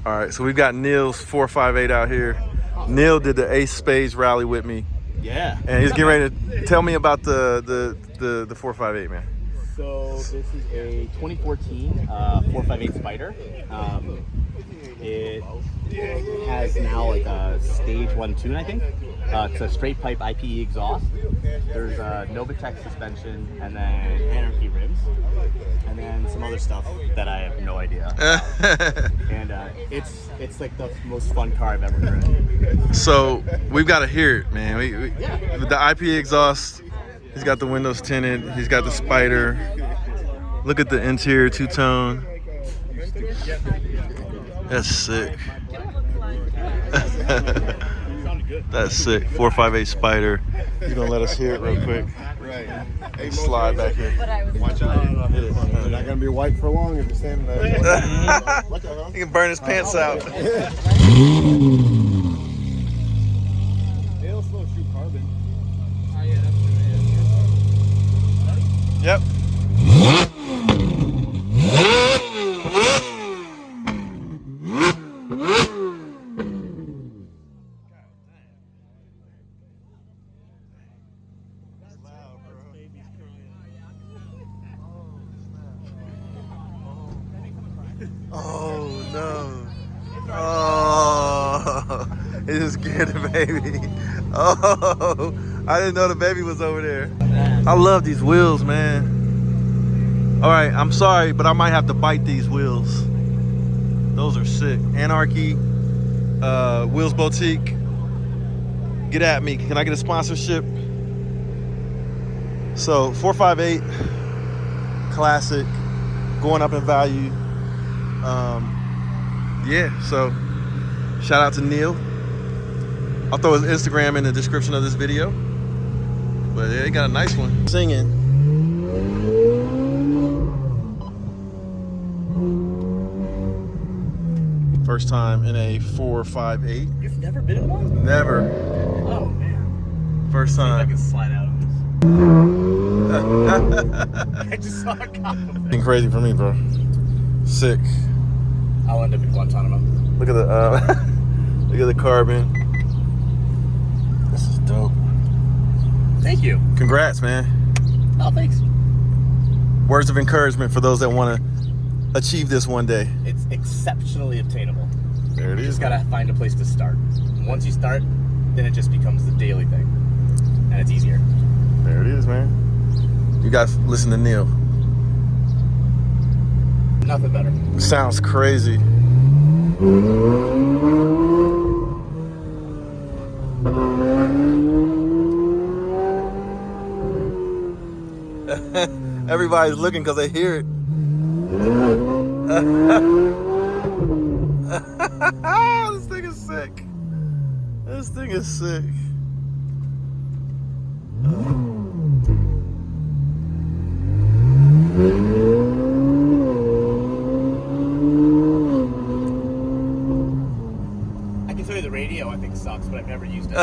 All right, so we've got Neil's 458 out here. Neil did the Ace Spades rally with me. Yeah. And he's getting ready to tell me about the 458, man. So this is a 2014 458 Spyder. It has now like a stage 1 tune, I think. It's a straight pipe IPE exhaust. There's a Novitec suspension, and then Anarchy rims, and then some other stuff that I have no idea. And it's like the most fun car I've ever driven. So we've got to hear it, man. With the IPE exhaust, he's got the windows tinted. He's got the Spyder. Look at the interior two-tone. That's sick. That's sick. 458 Spyder. He's gonna let us hear it real quick. Right. Hey, slide back here. Watch out. You're not gonna be white for long if you're standing there. He can burn his pants out. They'll slow shoot carbon. Yep. Oh no. Oh, it just scared the baby. Oh, I didn't know the baby was over there. I love these wheels, man. All right, I'm sorry, but I might have to bite these wheels. Those are sick. Anarchy, Wheels Boutique. Get at me. Can I get a sponsorship? So 458, classic, going up in value. Yeah, so shout out to Neil. I'll throw his Instagram in the description of this video. But yeah, he got a nice one. Singing. First time in a 458. You've never been in one? Never. Oh man. First time. I can slide out of this. I just saw a cop. Been crazy for me, bro. Sick. I'll end up in Guantanamo. Look at the look at the carbon. This is dope. Thank you. Congrats, man. Oh, thanks. Words of encouragement for those that want to achieve this one day. It's exceptionally obtainable. There it You is. just gotta find a place to start. Once you start, then it just becomes the daily thing, and it's easier. There it is, man. You guys listen to Neil. Nothing better. Sounds crazy. Everybody's looking because they hear it. This thing is sick. This thing is sick. I can tell you the radio I think sucks, but I've never used it.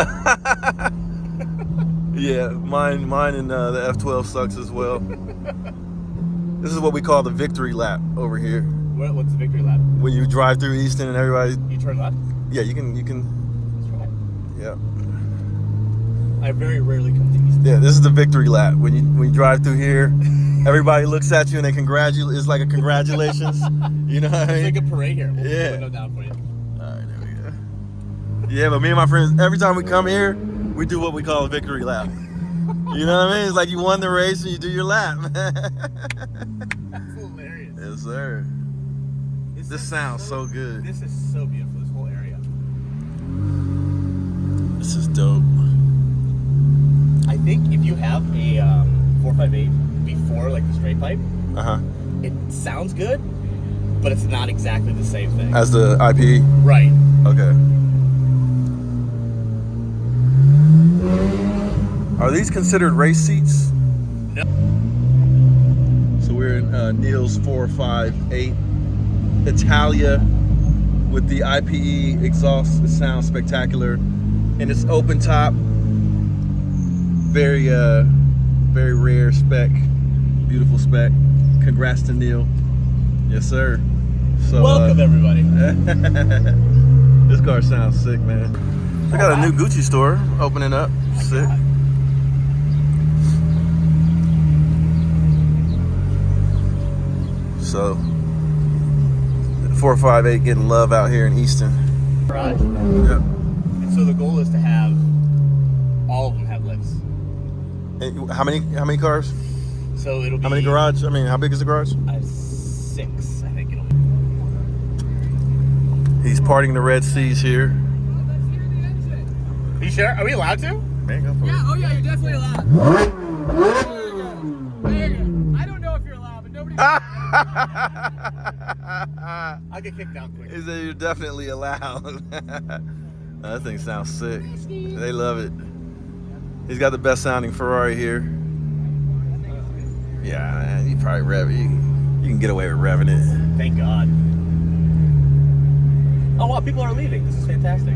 Yeah, mine and the F12 sucks as well. This is what we call the victory lap over here. What's the victory lap? When you drive through Easton and everybody, You turn left? yeah, you can, That's right. yeah. I very rarely come to Easton. Yeah, this is the victory lap. When you drive through here, everybody looks at you and they congratulate. It's like a congratulations. You know what I mean? It's like a parade here. We'll Yeah. put the window down for you. All right, there we go. Yeah, but me and my friends, every time we come here, we do what we call a victory lap. You know what I mean? It's like you won the race and you do your lap. That's hilarious. Yes, sir. This sounds so good. This is so beautiful, this whole area. This is dope. I think if you have a 458 before like the straight pipe, Uh-huh. it sounds good, but it's not exactly the same thing. As the IPE? Right. Okay. Are these considered race seats? No. So we're in Neil's 458 Italia with the IPE exhaust. It sounds spectacular. And it's open top. Very very rare spec. Beautiful spec. Congrats to Neil. Yes, sir. So, welcome everybody. This car sounds sick, man. They got a new Gucci store opening up. Sick. So, 458 getting love out here in Easton. Garage. Yep. And so the goal is to have all of them have lifts. And how many cars? So it'll be How many garage? I mean, how big is the garage? 6, I think it'll be. He's parting the Red Seas here. Are you sure? Are we allowed to? Man, go for it. Oh yeah, you're definitely allowed. I don't know if you're allowed, but nobody. I'll get kicked out quick. He said you're definitely allowed. That thing sounds sick. They love it. He's got the best sounding Ferrari here. Yeah, man, you probably rev it. You can get away with revving it. Thank God. Oh wow, people are leaving. This is fantastic.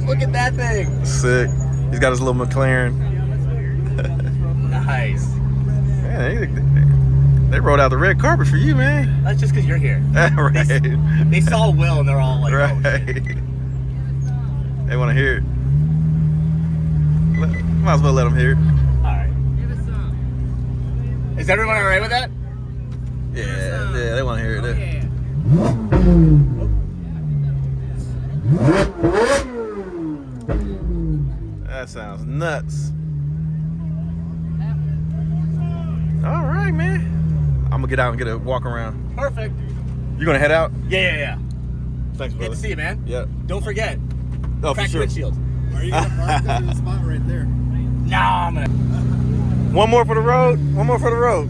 Look at that thing. Sick. He's got his little McLaren. Nice. Man, they rolled out the red carpet for you, man. That's just because you're here. Right. They saw Will and they're all like, Right. oh shit. They want to hear it. Might as well let them hear it. Alright. Is everyone alright with that? Yeah, they want to hear it. That sounds nuts. All right, man. I'm gonna get out and get a walk around. Perfect. You gonna head out? Yeah. Thanks, Good brother. to see you, man. Yep. Don't forget. Oh, for Crack sure. windshield. Are you gonna park? There's a spot right there. Nah, I'm gonna. One more for the road. One more for the road.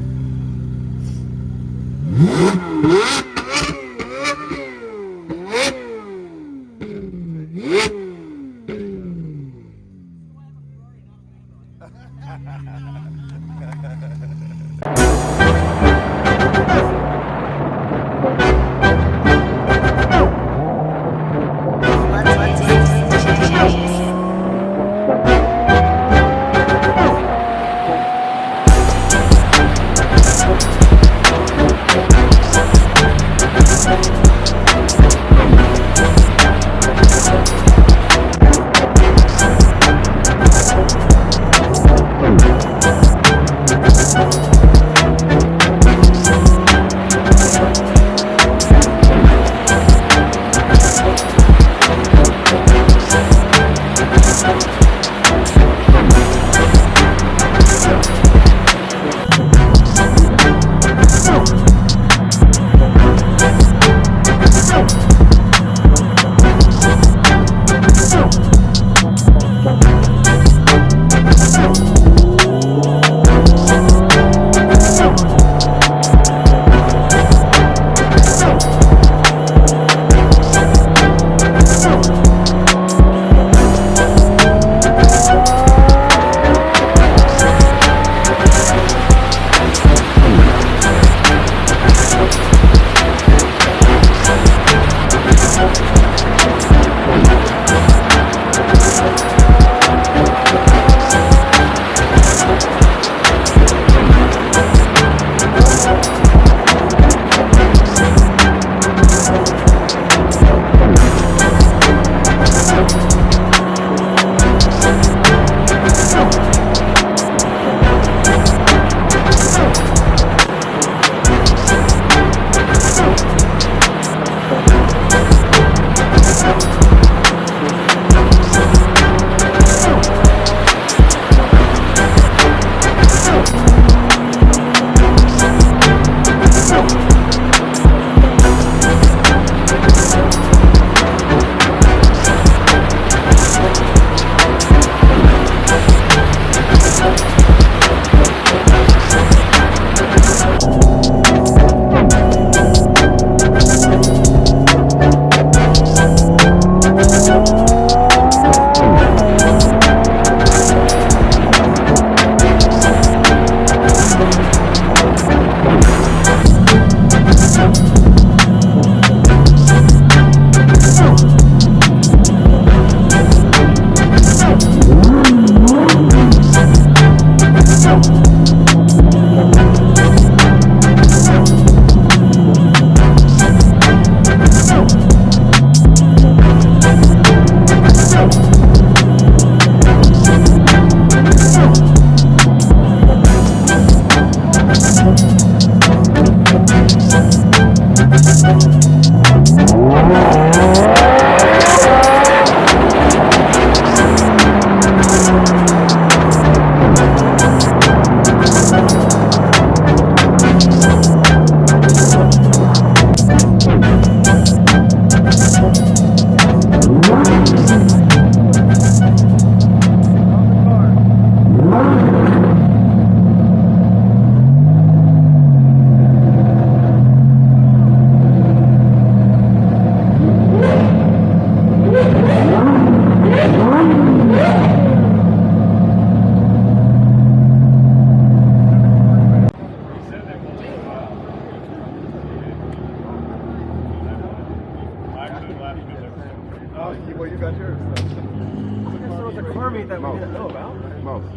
Oh, well, you got yours. There was a car meet that we didn't know about. Most.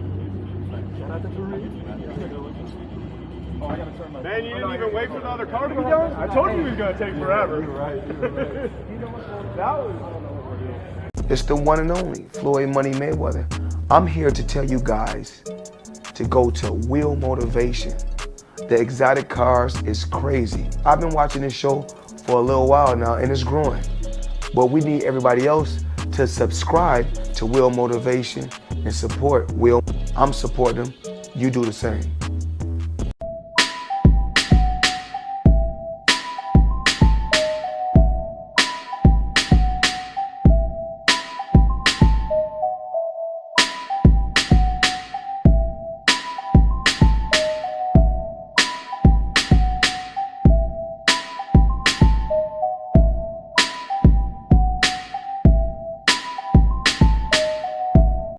Man, you didn't even wait for the other car to be done? I told you it was going to take forever. It's the one and only Floyd Money Mayweather. I'm here to tell you guys to go to Wheel Motivation. The exotic cars is crazy. I've been watching this show for a little while now and it's growing. But we need everybody else to subscribe to Wheel Motivation and support Will. I'm supporting them. You do the same.